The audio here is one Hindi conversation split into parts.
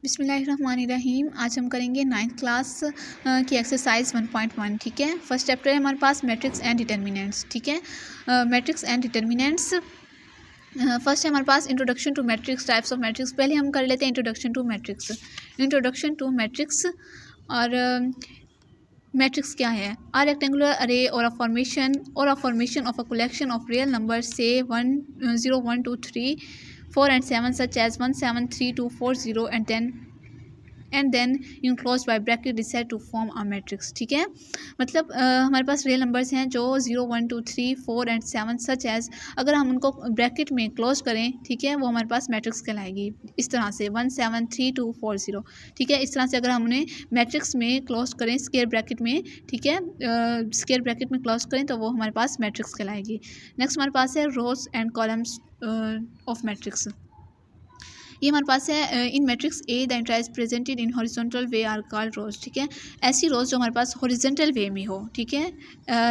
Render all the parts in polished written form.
बिस्मिल्लाहिर्रहमानिर्रहीम। आज हम करेंगे 9th क्लास की एक्सरसाइज 1.1। ठीक है, फर्स्ट चैप्टर है हमारे पास मैट्रिक्स एंड डिटर्मिनेंट्स। ठीक है, मैट्रिक्स एंड डिटर्मिनेंट्स। फर्स्ट है हमारे पास introduction to matrix, types of matrix. पहले हम कर लेते हैं introduction to matrix. Introduction to matrix और मैट्रिक्स क्या है? आर रेक्टेंगुलर अरे और a formation of a collection of real number से 1 0 1 2 3 4 and 7 such as 1 7 3 2 4 0 and then enclosed by bracket is said to form a matrix। ठीक है, मतलब हमारे पास रियल नंबर्स हैं जो 0 1 2 3 4 and 7 सच एज, अगर हम उनको ब्रैकेट में क्लोज करें, ठीक है, वो हमारे पास मैट्रिक्स कहलाएगी। इस तरह से 1 7 3 2 4 0। ठीक है, इस तरह से अगर हम उन्हें मैट्रिक्स में क्लोज करें स्क्वायर ब्रैकेट में, ठीक है, स्क्वायर ब्रैकेट में क्लोज करें तो वो हमारे पास मैट्रिक्स कहलाएगी। नेक्स्ट हमारे पास है rows and columns of matrix. ये हमारे पास है in matrix a the entries presented in horizontal way are called rows. ठीक है, ऐसी रोज जो हमारे पास हॉरिजॉन्टल वे में हो। ठीक है,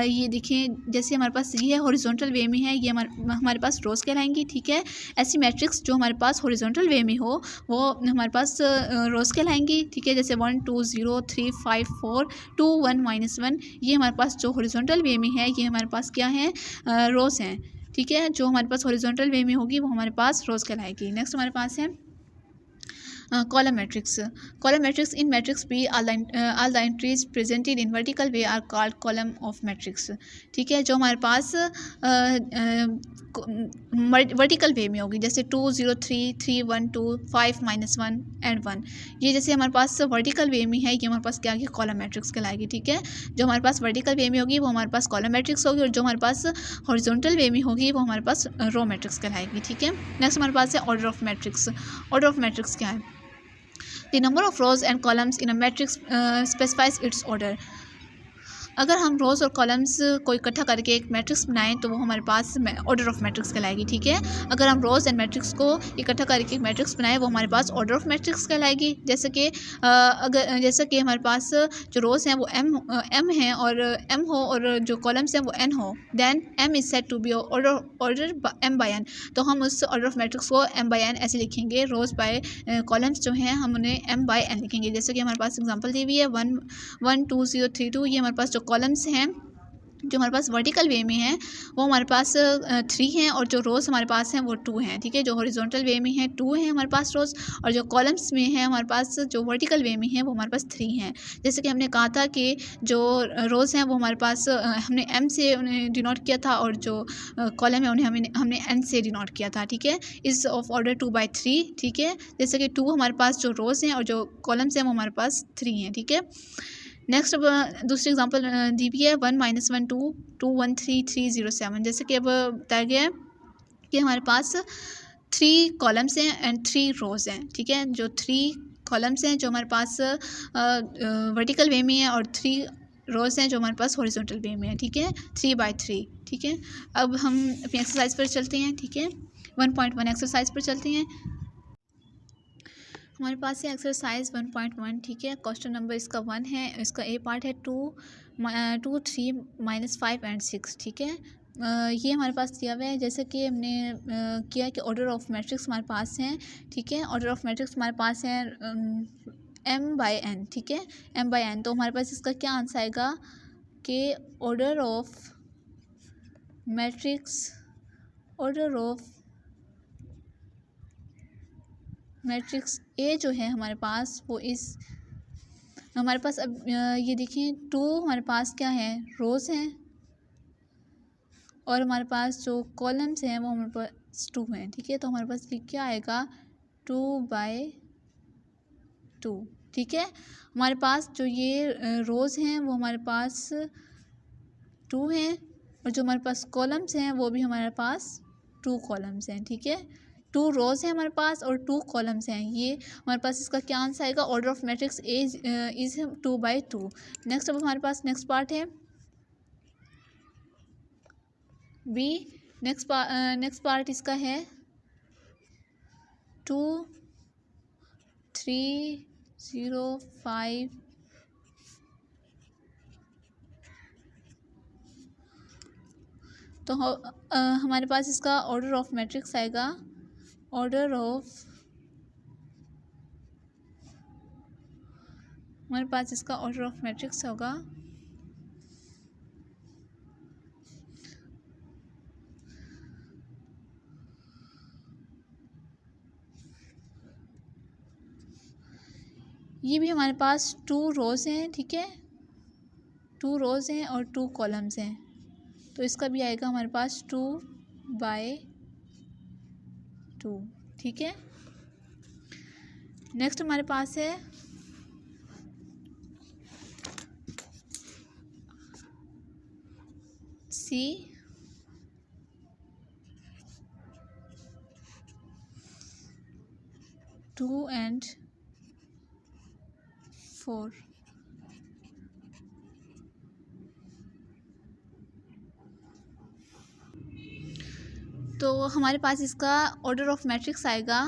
ये देखिए जैसे हमारे पास ये हॉरिजॉन्टल वे में है, ये हमारे पास रोज कहलाएंगी। ठीक है, ऐसी मैट्रिक्स जो हमारे पास हॉरिजॉन्टल वे में हो वो हमारे पास रोज कहलाएंगी। ठीक है, जैसे 1 2 0 3 5 4 2 1 -1, ये हमारे पास जो हॉरिजॉन्टल वे में है ये हमारे पास क्या है? रोज हैं। ठीक है, जो हमारे पास हॉरिजॉन्टल वे में होगी वो हमारे पास रोज कहलाएगी। नेक्स्ट हमारे पास है column matrix. Column matrix in matrix B all the entries presented in vertical way are called column of matrix. ठीक है, जो हमारे पास वर्टिकल वे में होगी, जैसे 2 0 3 3 1 2 5 -1 and 1, ये जैसे हमारे पास वर्टिकल वे में है, ये हमारे पास क्या है? कॉलम मैट्रिक्स कहलाएगी। ठीक है, जो हमारे पास वर्टिकल वे में होगी वो हमारे पास कॉलम मैट्रिक्स होगी, और जो हमारे पास हॉरिजॉन्टल वे में होगी वो हमारे पास रो मैट्रिक्स कहलाएगी। ठीक है, नेक्स्ट हमारे पास है order of matrix. Order of matrix क्या है? The number of rows and columns in a matrix specifies its order। अगर हम रोज़ और कॉलम्स को इकट्ठा करके एक मैट्रिक्स बनाएं तो वो हमारे पास ऑर्डर ऑफ मैट्रिक्स कहलाएगी। ठीक है, अगर हम रोज़ एंड मैट्रिक्स को इकट्ठा करके एक मैट्रिक्स बनाएं वो हमारे पास ऑर्डर ऑफ मैट्रिक्स कहलाएगी। जैसे कि हमारे पास जो रोज़ हैं वो एम हैं और एम हो, और जो कॉलम्स हैं वो एन हो, then M is said to be order M by N. तो हम उस ऑर्डर ऑफ मैट्रिक्स को एम बाय एन ऐसे लिखेंगे। रोज़ बाय कॉलम्स जो हैं हम उन्हें एम बाय एन लिखेंगे। जैसे कि हमारे पास एग्जाम्पल दी हुई है 1 1 2 0 3 2, ये हमारे पास कॉलम्स हैं जो हमारे पास वर्टिकल वे में हैं वो हमारे पास 3 हैं, और जो रोज़ हमारे पास हैं वो 2 हैं। ठीक है, जो हॉरिजॉन्टल वे में है 2 हैं हमारे पास रोज़, और जो कॉलम्स में है हमारे पास जो वर्टिकल वे में है वो हमारे पास 3 हैं। जैसे कि हमने कहा था कि जो रोज़ हैं वो हमारे पास हमने एम से उन्हें डिनोट किया था, और जो कॉलम है उन्हें हमने एन से डिनोट किया था। ठीक है, इज़ ऑफ ऑर्डर 2/3। ठीक है, जैसे कि 2 हमारे पास जो रोज़ हैं और जो कॉलम्स हैं वो हमारे पास 3 हैं। ठीक है, नेक्स्ट अब दूसरी एग्जांपल दी भी है 1 -1 2 2 1 3 3 0 7। जैसे कि अब बताया गया है कि हमारे पास 3 कॉलम्स हैं एंड 3 रोज़ हैं। ठीक है, जो 3 कॉलम्स हैं जो हमारे पास वर्टिकल वे में है, और 3 रोज़ हैं जो हमारे पास हॉरिजॉन्टल वे में है। ठीक है, 3/3। ठीक है, अब हम अपनी एक्सरसाइज पर चलते हैं। ठीक है, 1.1 एक्सरसाइज पर चलते हैं। हमारे पास है एक्सरसाइज 1.1। ठीक है, क्वेश्चन नंबर इसका 1 है, इसका ए पार्ट है 2 3 -5 and 6। ठीक है, ये हमारे पास दिया हुआ है, जैसे कि हमने किया कि ऑर्डर ऑफ मैट्रिक्स हमारे पास हैं। ठीक है, ऑर्डर ऑफ मैट्रिक्स हमारे पास है एम बाय एन। ठीक है, एम बाय एन, तो हमारे पास इसका क्या आंसर आएगा कि order of matrix matrix A जो है हमारे पास वो इस हमारे पास अब ये देखिए 2 हमारे पास क्या है? रोज़ हैं, और हमारे पास जो कॉलम्स हैं वो हमारे पास 2 हैं। ठीक है, तो हमारे पास ये क्या आएगा? 2/2। ठीक है, हमारे पास जो ये रोज़ हैं वो हमारे पास 2 हैं, और जो हमारे पास कॉलम्स हैं वो भी हमारे पास 2 कॉलम्स हैं। ठीक है, 2 रोज़ हैं हमारे पास और 2 कॉलम्स हैं। ये हमारे पास इसका क्या आंसर आएगा? Order of matrix A is 2/2। Next अब हमारे पास नेक्स्ट पार्ट है बी। नेक्स्ट पार्ट इसका है 2 3 0 5 तो हमारे पास इसका ऑर्डर ऑफ मैट्रिक्स आएगा, ऑर्डर ऑफ हमारे पास इसका ऑर्डर ऑफ मैट्रिक्स होगा ये भी हमारे पास 2 रोज़ हैं, ठीक है, 2 रोज़ हैं और 2 कॉलम्स हैं, तो इसका भी आएगा हमारे पास 2/2, ठीक है। नेक्स्ट हमारे पास है C 2 and 4। तो हमारे पास इसका ऑर्डर ऑफ मैट्रिक्स आएगा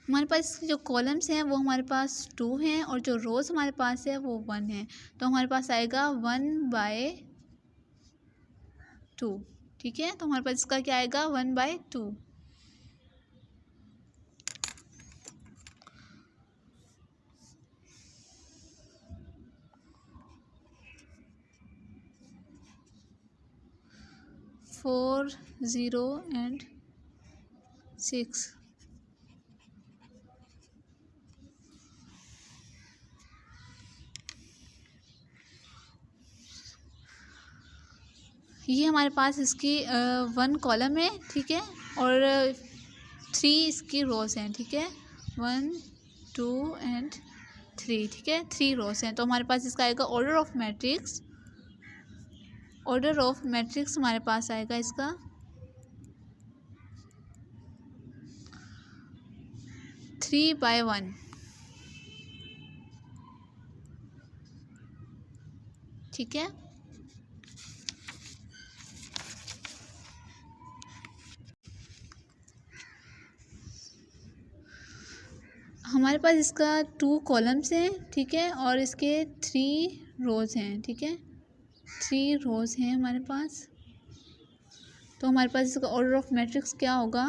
हमारे पास जो कॉलम्स हैं वो हमारे पास 2 हैं और जो रोज़ हमारे पास है वो 1 है, तो हमारे पास आएगा 1/2, ठीक है। तो हमारे पास इसका क्या आएगा 1/2। Four 0 and 6। ये हमारे पास इसकी 1 कॉलम है, ठीक है, और 3 इसकी रोज़ हैं, ठीक है, 1 2 and 3, ठीक है, 3 रोज़ हैं। तो हमारे पास इसका आएगा order of matrix, order of matrix हमारे पास आएगा इसका 3/1, ठीक है। हमारे पास इसका 2 कॉलम्स हैं, ठीक है, और इसके 3 रोज़ हैं, ठीक है, 3 रोज़ हैं हमारे पास। तो हमारे पास इसका ऑर्डर ऑफ मैट्रिक्स क्या होगा,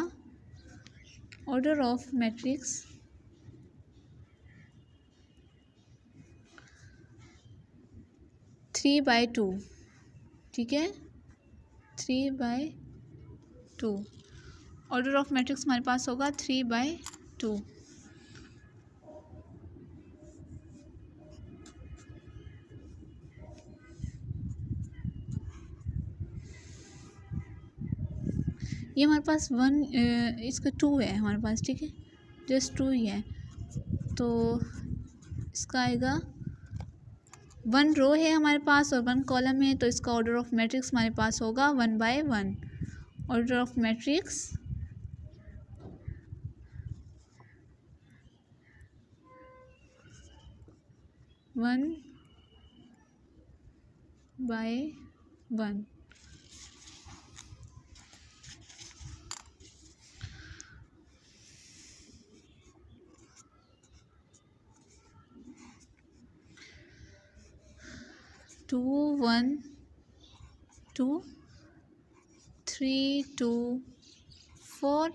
ऑर्डर ऑफ मैट्रिक्स 3/2, ठीक है, 3/2। ऑर्डर ऑफ मैट्रिक्स हमारे पास होगा 3/2। ये हमारे पास 1 इसका 2 है हमारे पास, ठीक है, जस्ट 2 ही है, तो इसका आएगा 1 रो है हमारे पास और 1 कॉलम है, तो इसका ऑर्डर ऑफ मैट्रिक्स हमारे पास होगा 1/1। Order of matrix 1/1। 2 1 2 3 2 4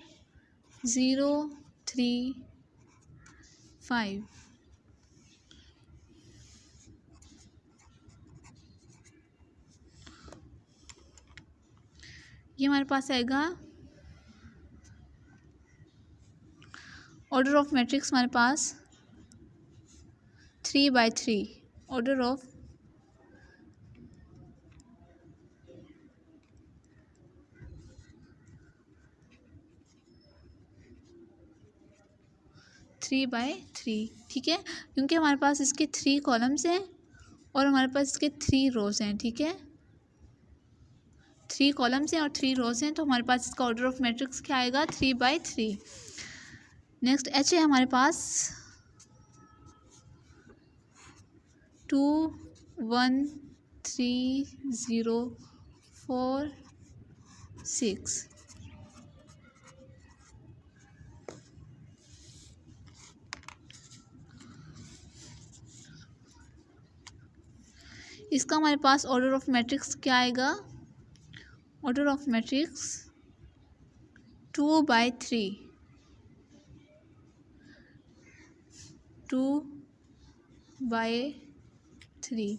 0 3 5। ये हमारे पास आएगा ऑर्डर ऑफ मैट्रिक्स हमारे पास 3/3। ऑर्डर ऑफ 3/3, ठीक है, क्योंकि हमारे पास इसके 3 कॉलम्स हैं और हमारे पास इसके 3 रोज़ हैं, ठीक है, 3 कॉलम्स हैं और 3 रोज़ हैं, तो हमारे पास इसका ऑर्डर ऑफ मैट्रिक्स क्या आएगा 3/3। नेक्स्ट H है हमारे पास 2 1 3 0 4 6। इसका हमारे पास ऑर्डर ऑफ मैट्रिक्स क्या आएगा ऑर्डर ऑफ मैट्रिक्स 2/3, 2/3,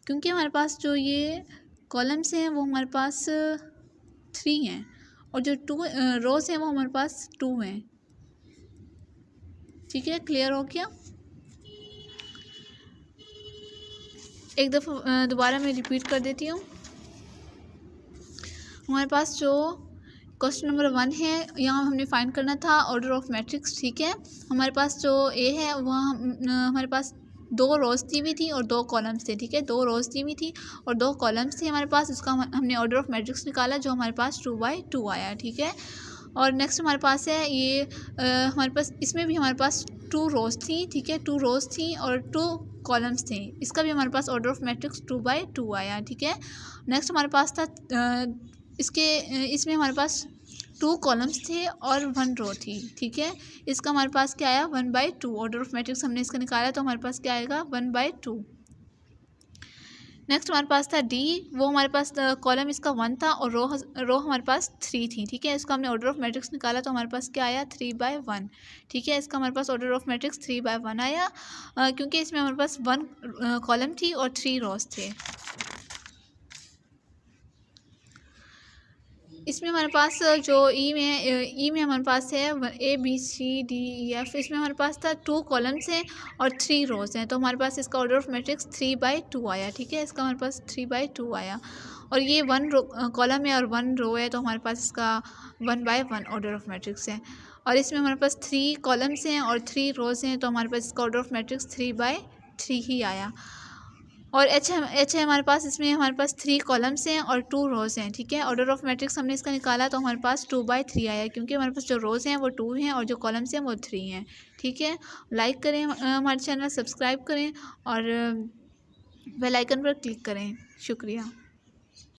क्योंकि हमारे पास जो ये कॉलम्स हैं वो हमारे पास 3 हैं और जो 2 रोज़ हैं वो हमारे पास 2 हैं। ठीक है, क्लियर हो गया। एक दफ़ा दोबारा मैं रिपीट कर देती हूँ। हमारे पास जो क्वेश्चन नंबर 1 है, यहाँ हमने फाइंड करना था ऑर्डर ऑफ मैट्रिक्स। ठीक है, हमारे पास जो ए है वहाँ हमारे पास 2 रोज़ दी हुई थी और 2 कॉलम्स थे। ठीक है, 2 रोज़ दी हुई थी और 2 कॉलम्स थे हमारे पास। उसका हमने ऑर्डर ऑफ मैट्रिक्स निकाला जो हमारे पास 2/2 आया। ठीक है, और नेक्स्ट हमारे पास है ये हमारे पास इसमें भी हमारे पास 2 रोज़ थी। ठीक है, 2 रोज़ थी और 2 कॉलम्स थे। इसका भी हमारे पास ऑर्डर ऑफ मैट्रिक्स 2/2 आया। ठीक है, नेक्स्ट हमारे पास था इसमें हमारे पास 2 कॉलम्स थे और 1 रो थी। ठीक है, इसका हमारे पास क्या आया 1/2। ऑर्डर ऑफ मैट्रिक्स हमने इसका निकाला तो हमारे पास क्या आएगा 1/2। नेक्स्ट हमारे पास था डी, वो हमारे पास कॉलम इसका 1 था और रो हमारे पास 3 थी। ठीक है, इसका हमने ऑर्डर ऑफ मैट्रिक्स निकाला तो हमारे पास क्या आया 3/1। ठीक है, इसका हमारे पास ऑर्डर ऑफ मैट्रिक्स 3/1 आया क्योंकि इसमें हमारे पास 1 कॉलम थी और 3 रोज थे। इसमें हमारे पास जो ई में हमारे पास है ABCDEF, इसमें हमारे पास था 2 कॉलम्स हैं और 3 रोज़ हैं तो हमारे पास इसका ऑर्डर ऑफ मैट्रिक्स 3/2 आया। ठीक है, इसका हमारे पास 3/2 आया और ये 1 कॉलम है और 1 रो है तो हमारे पास इसका 1/1 ऑर्डर ऑफ मैट्रिक्स है। और इसमें हमारे पास 3 कॉलम्स हैं और 3 रोज़ हैं तो हमारे पास इसका ऑर्डर ऑफ मैट्रिक्स 3/3 ही आया। और एच है हमारे पास, इसमें हमारे पास 3 कॉलम्स हैं और 2 रोज़ हैं। ठीक है, ऑर्डर ऑफ मैट्रिक्स हमने इसका निकाला तो हमारे पास 2/3 आया क्योंकि हमारे पास जो रोज़ हैं वो 2 हैं और जो कॉलम्स हैं वो 3 हैं। ठीक है, लाइक करें हमारे चैनल, सब्सक्राइब करें और बेल आइकन पर क्लिक करें। शुक्रिया।